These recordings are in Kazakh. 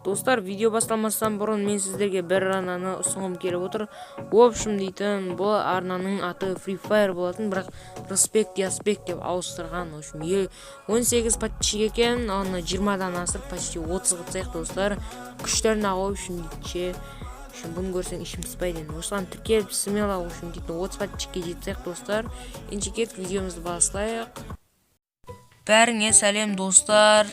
Достар, видео басталмастан бұрын мен сіздерге бір арнаны ұсынғым келіп отыр. В общем дейтін, бұл арнаның аты Free Fire болатын, бірақ Respect Yaspek деп ауыстырған. В общем, 18 подписчик екен, оны 20-дан асырып почти 30 қылсақ, достар. Күштерін ағып үшін дейтінше, бұны көрсең ішім пыспайды. Осыған тіркеліп смело, в общем, дейтін 30 подписчикке жетсек, достар. Енді кет видеомызды бастайық. Бәріңе сәлем, достар.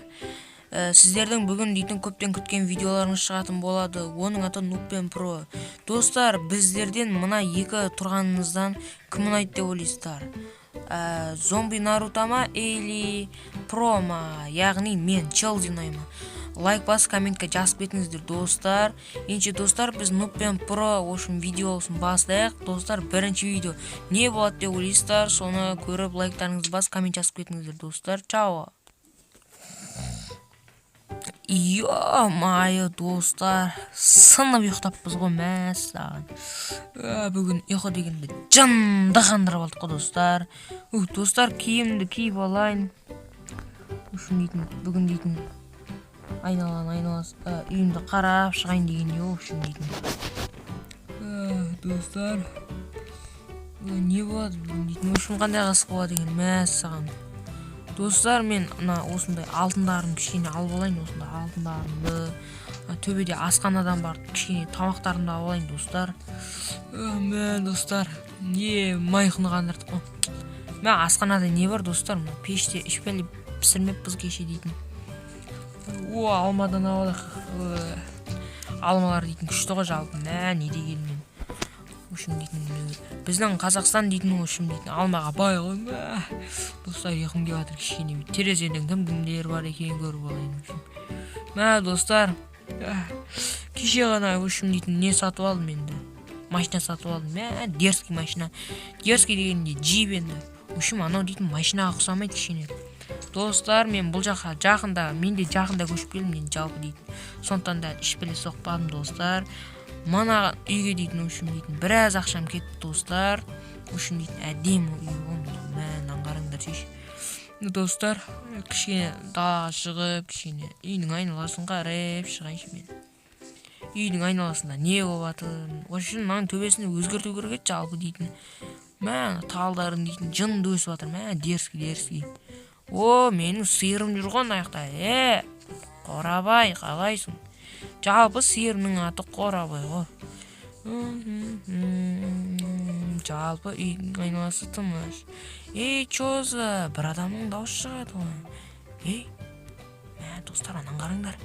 Сіздердің бүгін дейтін көптен күткен видеоларыңыз шығатын болады. Оның аты Nubpen Pro. Достар, біздерден мына екі тұрғаныңыздан кім ұнайды деп ойлайсыздар? Зомби Наруто ма или Pro ма? Яғни мен Челси ұнаймын. Лайк басып комментке жазып кетіңіздер, достар. Енді достар, біз Nubpen Pro ошын видеосын бастайық. Достар, бірінші видео не болады деп ойлайсыздар? Соны көріп лайктарыңызды басып коммент жазып кетіңіздер, достар. Чао. Ё-майо, достар, сынып ұйықтаппыз ғой, мәссаған. Бүгін ұйқы дегенде жанды қандырып алдық қой, достар. Достар, киімді киіп алайын. Бүгін дейтін айналасы үйімді қарап шығайын дегенде үшін дейтін. Достар, не болады бүгін дейтін, үшін қандай қасық болады деген, мәссаған. Достар, мен осындай алтындарым кішкене алып алайын, осындай алтындарымды. Төбеде асханадан бар кішкене тамақтарымды алып алайын, достар. Мен, достар, не майқыны қандырдық қой. Мен асханада не бар, достар? Пеште ішпелі пісірмеппіз кеше дейтін. Алмадан алып. Алмалар дейтін күшті ғой жалпы. Не дегенмен. Ошын дейтін, біздің Қазақстан дейтін ошын дейтін алмаға бай ғой. Достар, еқым кеп жатыр кішкене. Терезеден кімдер бар екенін көріп алайын. Достар, кеше ғана ошын дейтін не сатып алдым енді. Машина сатып алдым. Дерзкий машина. Дерзкий дегенде джип енді. Ошын анау дейтін машинаға ұқсамайды кішкене. Достар, мен бұл жақында, мен де жақында көшіп келдім енді жалпы дейтін. Сондықтан да ішпеле соқпадым, достар. Мана үйге дейтін ошын дейтін біраз ақшам кетті, достар. Ошын дейтін әдемі үй болмыз. Аңғарыңдар шеш. Достар, кішкене далаға шығып, кішкене үйдің айналасын қарап шығайыншы мен. Үйдің айналасында не болатын? Ошын маңның төбесінде өзгерту керек жалпы дейтін. Талдарын дейтін жынды өсіп жатыр. Дерзкий. Менің сиырым жүр ғой аяқта. Қорабай, қалайсың? Жалпы сиырымның аты Қорабай ғой. Жалпы үйдің айналасы тыныш. Чо за? Бір адамның дауысы шығады ғой. Достар, анан қараңдар.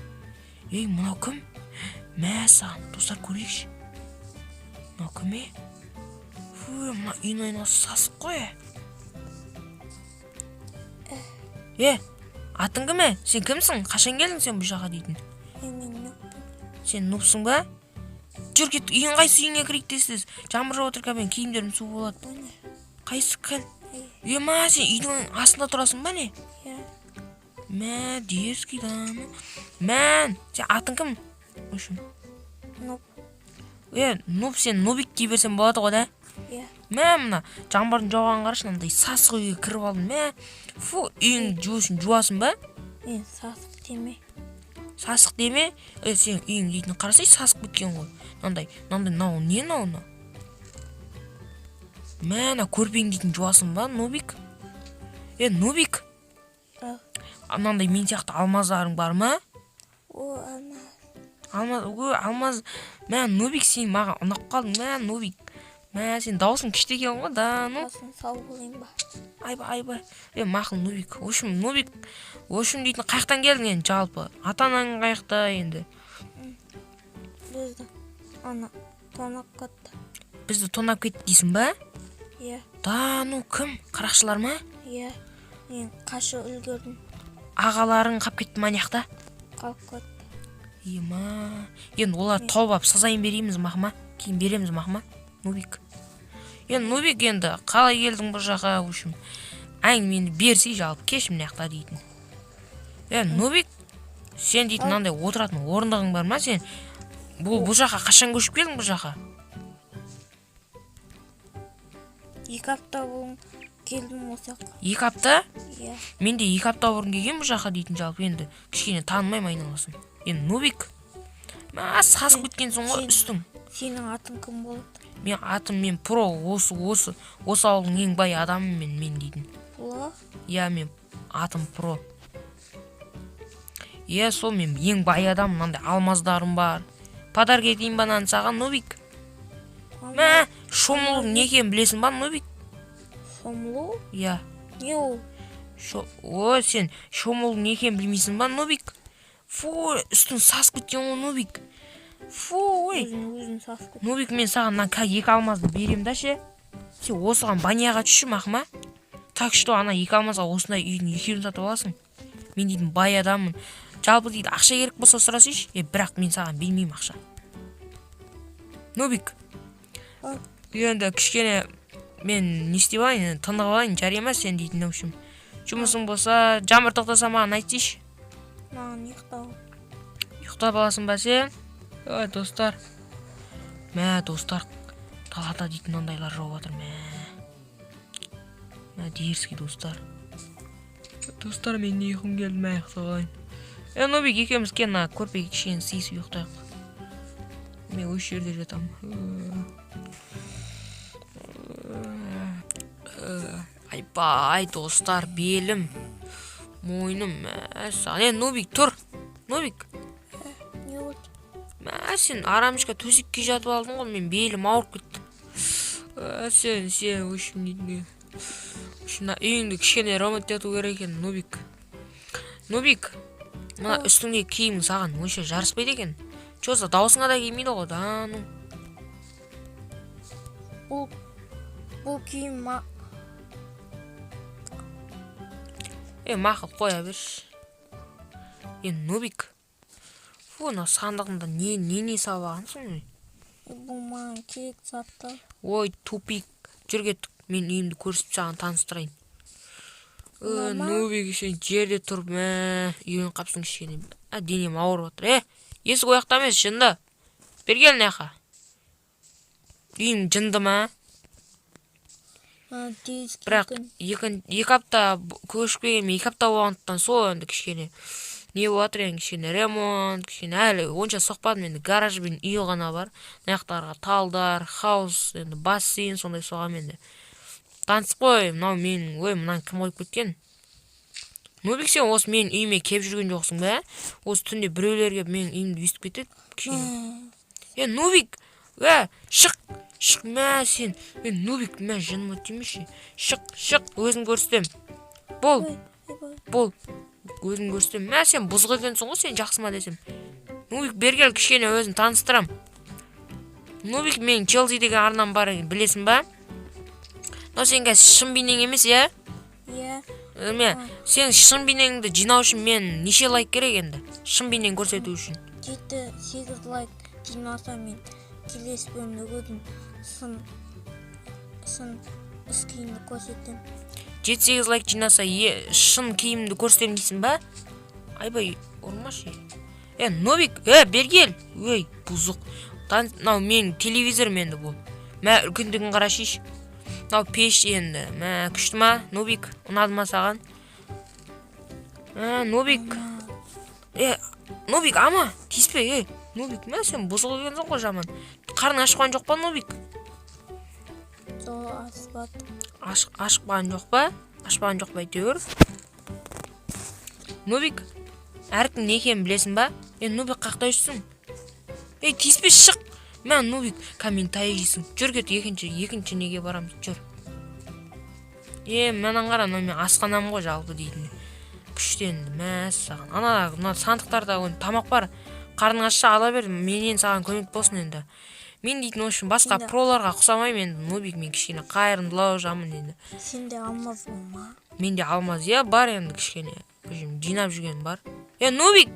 Мынау кім? Саған, достар, көрейікші. Мынау кім? Мына үйдің айналасы сасық қой. Атын кім? Сен кімсің? Қашан келдің сен бұл жаққа дейтін? Сен нұпсың ба? Жүр кет, үйін қайсы үйіңе кірейік десіз? Жамыр жауып отыр кәбен, киімдерім су болады. Қайсы кәл? Сен үйдің астында тұрасың ба не? Дерзкий дамы. Сен атын кім? Нұп. Нұп, сен Нубик дей берсен болады ғой да? Мына жаңбырдың жауған қарашы, мынандай сасық үйге кіріп алдым. Үйің жуасың ба? Сасық деме. Сасық деме? Сен үйің дейтін қарасай сасық біткен ғой. Мынандай, нау, не нау? Көрпең дейтін жуасың ба, Нубик? Нубик? Мынандай мен сияқты алмаздарың бар ма? Алмаз. Нубик, сен маған ұнап қалдың, Нубик. Сен даусың күшті екен ғой, да, Даусын сау болайын ба? Айба. Мақыл Нубик. Ошым, Нубик. Ошым дейтін қаяқтан келдің енді жалпы? Ата-анаң қаяқта енді? Бізді тонап кетті. Бізді тонап кетті дейсің ба? Да, кім? Қарақшылар ма? Мен қашы үлгердім. Ағаларың қап кетті манияқта? Қап кетті. Енді олар тауып ап сазайын береміз мақыма? Кейін береміз мақыма? Нубик. Нубик енді қалай келдің бұл жаққа ұшым? Әңгімені берсей жалпы кеш мынаяқта дейтін. Нубик, сен дейтін мынандай отыратын орындығың бар ма сен? Бұл жаққа қашан көшіп келдің бұл жаққа? 2 апта болың келдім осы жаққа. 2 апта? Иә. Мен де 2 апта бұрын келгем бұл жаққа дейтін жалпы енді кішкене танымаймын айналасын. Енді Нубик. Сасып кеткенсің ғой үстің. Сенің атың кім болады? Мен атым мен Про, осы ауылдың ең бай адамымын мен дейтін. Pro? Иә, мен атым Про. Иә, сол мен ең бай адам, мынандай алмаздарым бар. Подарок етейін ба саған, Нубик? Шомылу не екенін білесің ба, Нубик? Шомылу? Иә. Не ол? Сен шомылу не екенін білмейсің ба, Нубик? Фу, үстің сасып кеткен ғой, Нубик. Фу, ой. Өзің сасып кеткен. Нубик, мен саған 2 алмазды берем да ше. Сен осыған баняға түші мақыма. Так что ана 2 алмазға осындай үйдің 2-еуін сатып аласың. Мен дейтін бай адаммын. Жалпы дейді ақша керек болса сұрасайшы. Бірақ мен саған бермеймін ақша. Нубик. Енді кішкене мен не істеп алайын, тынығып алайын, жарай ма сен дейтін общем. Жұмысың болса, жаңбыр тоқтаса маған айт дейші. Маған ұйықтау. Ұйықтап аласың ба сен? Ой, достар. Достар. Талата дейтін ондайлар жауып жатыр. Дерзкий достар. Достар, мен не ұйқым келді, ұйықтап алайын. Нубик, екеуміз кена көрпеге кішкене сыйысып ұйықтайық. Мен осы жерде жатамын. Айбай, достар, белім, мойным, Нубик, тұр. Нубик. Не болды? Сен арамышқа төсекке жатып алдың ғой, мен белім ауырып кетті. Сен, өшім дейтін. Үйіңді кішкене ремонт ету керек екен, Нубик. Нубик, мына үстіңдегі киімің саған өше жарыспайды екен. Чоса, даусыңа да келмейді ғой, ну. Бұл киім мақұл қоя берші. Нубик. Мына сандығында не салып алғансың? Бұл маған керек заттар. Ой, тупик. Жүр кеттік. Мен үйімді көрсіп саған таныстырайын. Нубик, сен жерде тұрып, үйін қапсың кішкене. Денем ауырып отыр. Есік ояқта емес, жынды. Бергел неқа. Үйім жынды ма? Бірақ 2 апта көшіп келген, 2 апта болғандықтан сол енді кішкене не болатыр енді кішкене ремонт, кішкене әлі онша соқпадым, енді гараж бен үй ғана бар. Наяқтарға талдар, хаус, енді бассейн сондай соғам енді. Танысып қой, мынау менің, мынаны кім қойып кеткен? Нубик, сен осы менің үйіме кеп жүрген жоқсың ба? Осы түнде біреулер кеп менің үйімді өстіп кетеді кішкене. Нубик, шық, сен. Нубик, жыныма тимеші. Шық, өзін көрсетем. Бол, өзін көрсетем. Сен бұзық екенсің ғой, сен жақсы ма десем. Нубик, бергел кішкене өзін таныстырам. Нубик, менің Челси деген арнам бар, білесің ба? Сен шын бейнең емес, иә? Иә. Сен шын бейнеңді жинау үшін мен неше лайк керек енді? Шын бейнең көрсету үшін. 7-8 лайк жинаса мен келесі бөлімде өзім шын іс киімді көрсетем. 7-8 лайк жинаса шын киімді көрсетем дейсің ба? Айбай, ұрмашы. Нубик, бергел. Бұзық. Мынау менің телевизорым енді бұл. Үлкендігін қарашыш. Мынау пеш енді. Күшті ма, Нубик? Ұнады ма саған? Нубик. Нубик, ама, тиіспе, Нубик, сен бұзық екенсің ғой жаман. Қарның ашқан жоқ па, Нубик? Ашпаған жоқ па? Ашпаған жоқ па, әйтеуір. Нубик, әркім не екенін білесің ба? Нубик, қақта жүрсің? Тиіспе, шық. Нубик, комментарий жейсің. Жүр кет, екінші неге барамыз, жүр. Мәнен қара, мен асқанам ғой жалпы дейтін. Күштенді, саған. Ана сандықтарда тамақ бар. Қарның ашса ала бер, менен саған көмек болсын енді. Мен дейтін үшін басқа проларға құсамайым енді. Нубик, мен кішкене қайырымдылау жамын енді. Сенде алмаз болма? Менде алмаз, бар енді кішкене. Жинап жүрген бар. Нубик,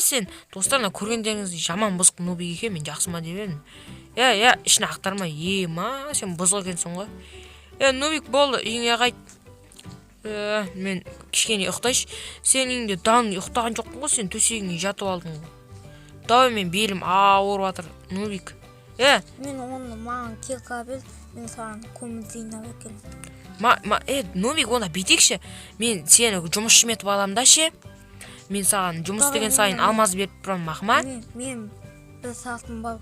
сен достарына көргендеріңізді жаман бұзық Нубик екен, мен жақсы ма деп едім. Ішіне ақтарма, сен бұзық екенсің ғой. Нубик, болды, үйіңе қайт. Мен кішкене ұйықтайшы. Сен үйіңде дан ұйықтаған жоқпын ғой, сен төсегіңе жатып алдың ғой. Дауы мен белім ауырып жатыр, Нубик. Мен оны маған кек абел, мен саған көмір жинап әкелем. Нубик, онда бүйтейікші. Мен сені жұмысшым етіп аламын да ше. Мен саған жұмыс деген сайын алмаз беріп тұрамын, мақма. Мен бір сағатым бар.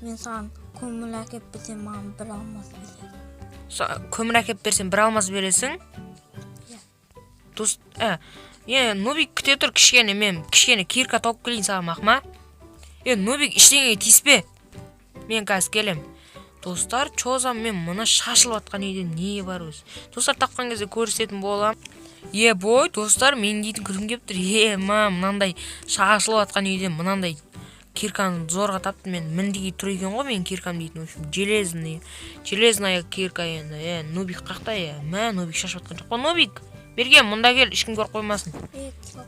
Мен саған көмір әкеп берсем, маған бір алмаз бересің. Көмір әкеп берсем, бір алмаз бересің? Нубик, күте тұр кішкене, мен кішкене кирка тауып келейін саған, мақма. Нубик, іштеңеге тиіспе. Мен қазір келем. Достар, чозам, мен мұны шашылып атқан үйде не бар өзі. Достар, тапқан кезде көрсететін болам. Бой, достар, мен дейтін күрім кеп тұр. Мынандай шашылып атқан үйде мынандай кирканы зорға тапты. Мен міндеге тұр екен ғой, мен киркам дейтін. Железная кирка енді. Нубик қақта, Нубик шашып атқан жоқ. Нубик, берген, мұнда кел, ешкім көр қоймасын.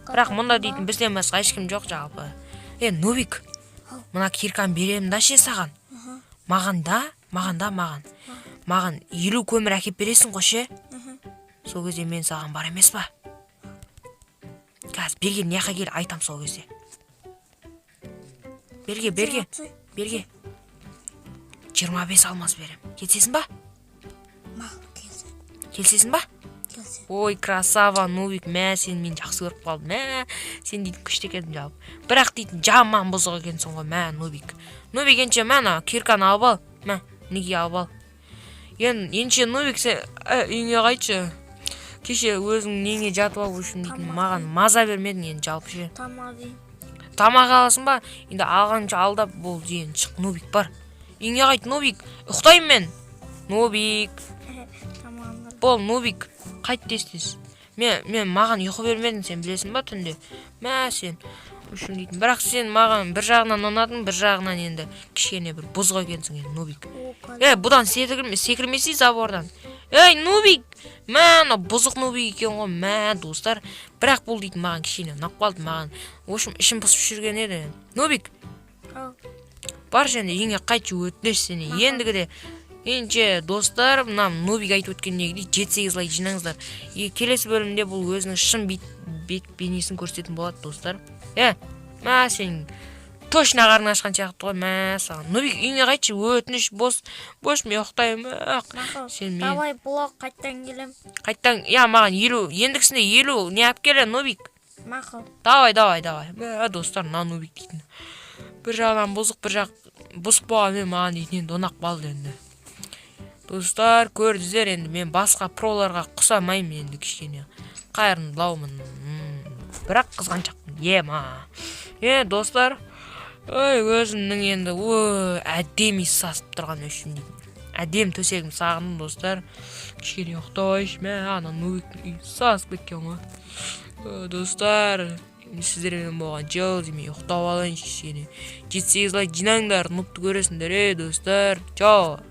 Бірақ мұнда дейтін бізден басқа ешкім жоқ жалпы. Нубик, мұна кирканы беремін да ше саған. Маған 50 көмір әкеп бересің ғой ше. Сол кезде мен саған бар емес па? Қазір берген неқа кел айтам сол кезде. Берге. 25 алмаз берем. Келсесің ба? Келсесің ба? Ой, красава, Нубик, сен мен жақсы көріп қалдым. Сен дейтін күшті екенсің жалпы. Бірақ дейтін жаман бұзық екенсің ғой, Нубик. Нубик, енше, кирканы алып ал. Неге алып ал. Енше, Нубик, сен үйіңе қайтшы. Кеше өзің неңе жатып алу үшін дейтін маған маза бермедің енді жалпы ше. Тамақ аласың ба? Енді алғанша алдап бол дейін шық, Нубик бар. Үйіңе қайт, Нубик. Ұқтаймын мен. Нубик. Бол, Нубик. Қайт тез. Мен маған ұйқы бермедің, сен білесің ба түнде? Сен үшін дейтін. Бірақ сен маған бір жағынан ұнадың, бір жағынан енді кішкене бір бұзық екенсің енді, Нубик. Бұдан секірмесей забордан. Нубик! Бұзық Нубик екен ғой, достар. Бірақ бұл дейтін маған кішкене ұнап қалды маған. Ошым ішім пысып жүрген еді. Нубик! Бар және үйіңе қайтшы өтініш сені. Ендігіде Енше, достар, Нубик айтып өткеннегідей 7-8 лайк жинаңыздар. Келесі бөлімде бұл өзінің шын бет бейнесін көрсететін болады, достар. Сен точно қарың ашқан сияқты ғой, саған. Нубик, үйіңе қайтшы, өтініш, бос мен ұқтаймын. Давай, блок, қайттан келем. Маған 50, ендікісінде 50, не ап келе, Нубик? Мақыл. Давай. Достар, Нубик дейтін. Бір жағынан бұзық, бір жақ бұзық болған мен маған дейтін донақ балды енді. Достар, көрдіздер енді, мен басқа проларға құсамаймын енді кішкене. Қайырымдылаумын. Бірақ қызғаншақпын. Достар, өзімнің енді әдемі сасып тұрған үшін деймін. Әдем төсегім сағындым, достар. Кішкене ұқтайшы, Нубиктің үй сасып кеткен ғой. Достар, сіздермен болған жол демей ұқтап алайыншы кішкене. 7-8 лайк жинаңдар, нұпты көресіңдер, достар. Чао.